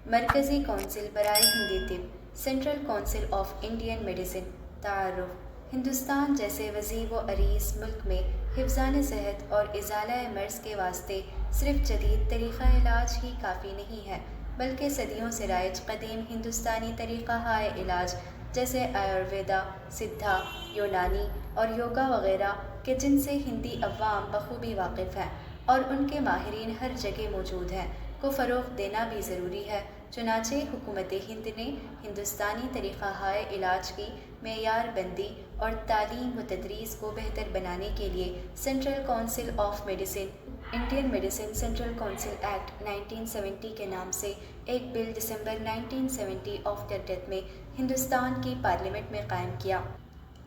مرکزی کونسل برائے ہندی طب، central council of Indian medicine. تعارف: ہندوستان جیسے وسیع و عریض ملک میں حفظان صحت اور ازالہ مرض کے واسطے صرف جدید طریقہ علاج ہی کافی نہیں ہے، بلکہ صدیوں سے رائج قدیم ہندوستانی طریقہ ہائے علاج جیسے آیورویدا، سدھا، یونانی اور یوگا وغیرہ کہ جن سے ہندی عوام بخوبی واقف ہیں اور ان کے ماہرین ہر جگہ موجود ہیں، کو فروغ دینا بھی ضروری ہے۔ چنانچہ حکومت ہند نے ہندوستانی طریقہ ہائے علاج کی معیار بندی اور تعلیم و تدریس کو بہتر بنانے کے لیے central council of medicine, Indian medicine central council act 1970 کے نام سے ایک بل دسمبر 1970 آف دا ڈیتھ میں ہندوستان کی پارلیمنٹ میں قائم کیا۔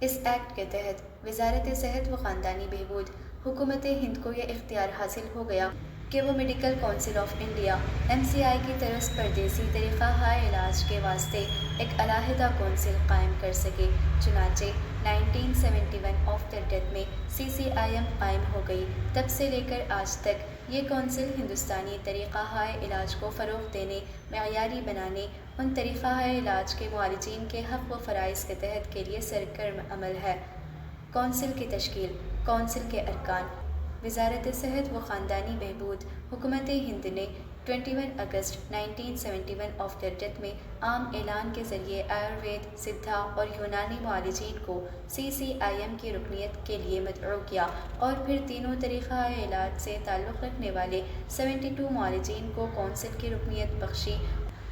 اس ایکٹ کے تحت وزارت صحت و خاندانی بہبود، حکومت ہند کو یہ اختیار حاصل ہو گیا کہ وہ medical council of India MCI کی طرز پر دیسی طریقہ ہائے علاج کے واسطے ایک علیحدہ کونسل قائم کر سکے۔ چنانچہ 1971 آف دا ڈیتھ میں CCIM قائم ہو گئی۔ تب سے لے کر آج تک یہ کونسل ہندوستانی طریقہ ہائے علاج کو فروغ دینے، معیاری بنانے، ان طریقہ ہائے علاج کے معالجین کے حق و فرائض کے تحت کے لیے سرگرم عمل ہے۔ کونسل کی تشکیل۔ کونسل کے ارکان: وزارت صحت و خاندانی بہبود، حکومت ہند نے 21 اگست 1971 آف دا ڈیتھ میں عام اعلان کے ذریعے آیوروید، سدھا اور یونانی معالجین کو CCIM کی رکنیت کے لیے مدعو کیا اور پھر تینوں طریقہ علاج سے تعلق رکھنے والے 72 معالجین کو کونسل کی رکنیت بخشی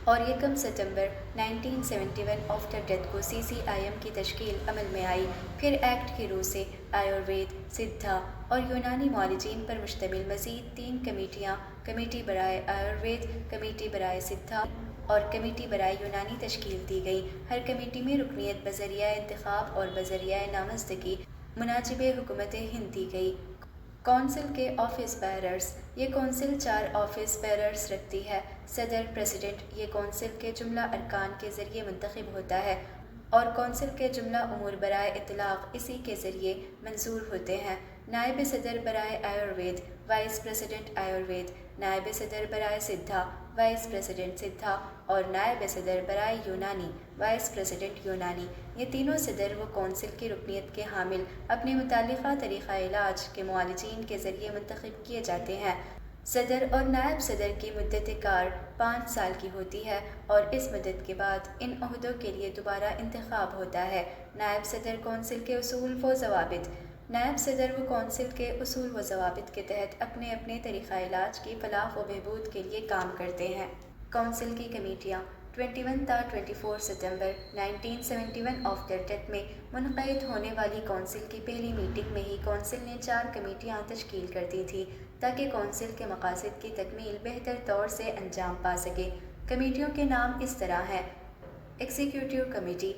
اور 1 ستمبر 1971 آف دا ڈیتھ کو CCIM کی تشکیل عمل میں آئی۔ پھر ایکٹ کی روح سے آیوروید، سدھا اور یونانی معالجین پر مشتمل مزید 3 کمیٹیاں، کمیٹی برائے آیوروید، کمیٹی برائے سدھا اور کمیٹی برائے یونانی تشکیل دی گئی۔ ہر کمیٹی میں رکنیت بذریعہ انتخاب اور بذریعہ نامزدگی مناجب حکومت ہند دی گئی۔ کونسل کے آفس بیئررز: یہ کونسل 4 آفس بیئررز رکھتی ہے۔ صدر، پریزیڈنٹ۔ یہ کونسل کے جملہ ارکان کے ذریعے منتخب ہوتا ہے اور کونسل کے جملہ امور برائے اطلاق اسی کے ذریعے منظور ہوتے ہیں۔ نائب صدر برائے آیوروید، وائس پریزیڈنٹ آیوروید، نائب صدر برائے سدھا، وائس پریزیڈنٹ سدھا اور نائب صدر برائے یونانی، وائس پریزیڈنٹ یونانی۔ یہ تینوں صدر و کونسل کی رکنیت کے حامل اپنے متعلقہ طریقہ علاج کے معالجین کے ذریعے منتخب کیے جاتے ہیں۔ صدر اور نائب صدر کی مدت کار 5 سال کی ہوتی ہے اور اس مدت کے بعد ان عہدوں کے لیے دوبارہ انتخاب ہوتا ہے۔ نائب صدر کونسل کے اصول و ضوابط: نائب صدر و کونسل کے اصول و ضوابط کے تحت اپنے اپنے طریقہ علاج کی فلاح و بہبود کے لیے کام کرتے ہیں۔ کونسل کی کمیٹیاں: 21 تا 24 ستمبر 1971 آف دا ڈیتھ میں منعقد ہونے والی کونسل کی پہلی میٹنگ میں ہی کونسل نے 4 کمیٹیاں تشکیل کر دی تھیں تاکہ کونسل کے مقاصد کی تکمیل بہتر طور سے انجام پا سکے۔ کمیٹیوں کے نام اس طرح ہیں: executive committee,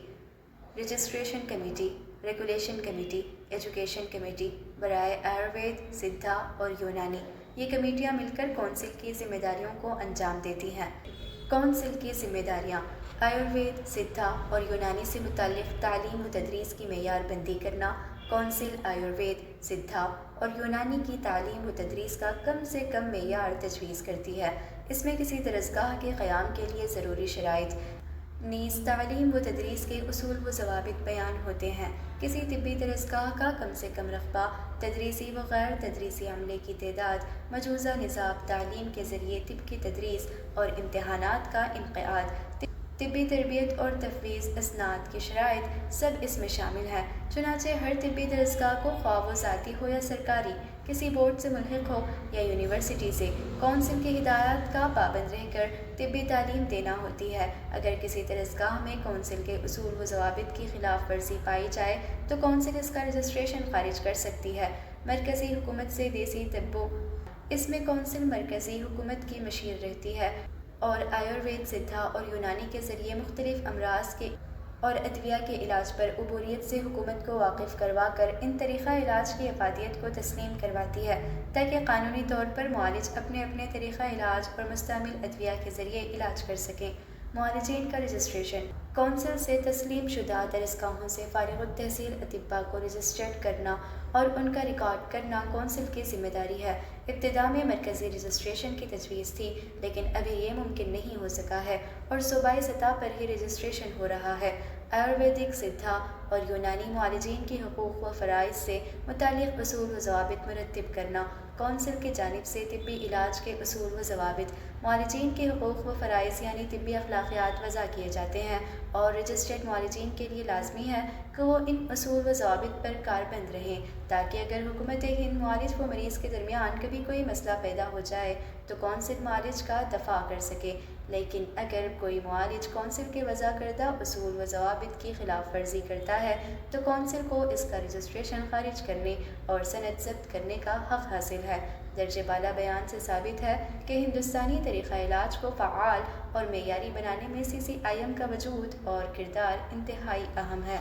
registration committee, regulation committee, education committee, برائے آیوروید، سدھا اور یونانی۔ یہ کمیٹیاں مل کر کونسل کی ذمہ داریوں کو انجام دیتی ہیں۔ کونسل کی ذمہ داریاں: آیوروید، سدھا اور یونانی سے متعلق تعلیم و تدریس کی معیار بندی کرنا۔ کونسل آیوروید، سدھا اور یونانی کی تعلیم و تدریس کا کم سے کم معیار تجویز کرتی ہے۔ اس میں کسی درسگاہ کے قیام کے لیے ضروری شرائط نیز تعلیم و تدریس کے اصول و ضوابط بیان ہوتے ہیں۔ کسی طبی درسگاہ کا کم سے کم رقبہ، تدریسی و غیر تدریسی عملے کی تعداد، مجوزہ نصاب تعلیم کے ذریعے طب کی تدریس اور امتحانات کا انعقاد، طبی تربیت اور تفویض اسناد کی شرائط سب اس میں شامل ہیں۔ چنانچہ ہر طبی درسگاہ کو خواہ وہ ذاتی ہو یا سرکاری، کسی بورڈ سے ملحق ہو یا یونیورسٹی سے، کونسل کی ہدایات کا پابند رہ کر طبی تعلیم دینا ہوتی ہے۔ اگر کسی درسگاہ میں کونسل کے اصول و ضوابط کی خلاف ورزی پائی جائے تو کونسل اس کا رجسٹریشن خارج کر سکتی ہے۔ مرکزی حکومت سے دیسی طبوں: اس میں کونسل مرکزی حکومت کی مشیر رہتی ہے اور آیوروید، سدھا اور یونانی کے ذریعے مختلف امراض کے اور ادویہ کے علاج پر عبوریت سے حکومت کو واقف کروا کر ان طریقہ علاج کی افادیت کو تسلیم کرواتی ہے تاکہ قانونی طور پر معالج اپنے اپنے طریقہ علاج اور مستعمل ادویہ کے ذریعے علاج کر سکیں۔ معالجین کا رجسٹریشن۔ کونسل سے تسلیم شدہ درسگاہوں سے فارغ التحصیل اطباء کو رجسٹرڈ کرنا اور ان کا ریکارڈ کرنا کونسل کی ذمہ داری ہے۔ ابتدا میں مرکزی رجسٹریشن کی تجویز تھی، لیکن ابھی یہ ممکن نہیں ہو سکا ہے اور صوبائی سطح پر ہی رجسٹریشن ہو رہا ہے۔ آیورویدک، سدھا اور یونانی معالجین کی حقوق و فرائض سے متعلق اصول و ضوابط مرتب کرنا۔ کونسل کی جانب سے طبی علاج کے اصول و ضوابط معالجین کے حقوق و فرائض یعنی طبی اخلاقیات وضع کیے جاتے ہیں اور رجسٹرڈ معالجین کے لیے لازمی ہے کہ وہ ان اصول و ضوابط پر کاربند رہیں، تاکہ اگر حکومت ہند معالج و مریض کے درمیان کبھی کوئی مسئلہ پیدا ہو جائے تو کونسل معالج کا دفاع کر سکے۔ لیکن اگر کوئی معالج کونسل کے وضع کردہ اصول و ضوابط کی خلاف ورزی کرتا ہے تو کونسل کو اس کا رجسٹریشن خارج کرنے اور سند ضبط کرنے کا حق حاصل ہے۔ درجہ بالا بیان سے ثابت ہے کہ ہندوستانی طریقہ علاج کو فعال اور معیاری بنانے میں CCIM کا وجود اور کردار انتہائی اہم ہے۔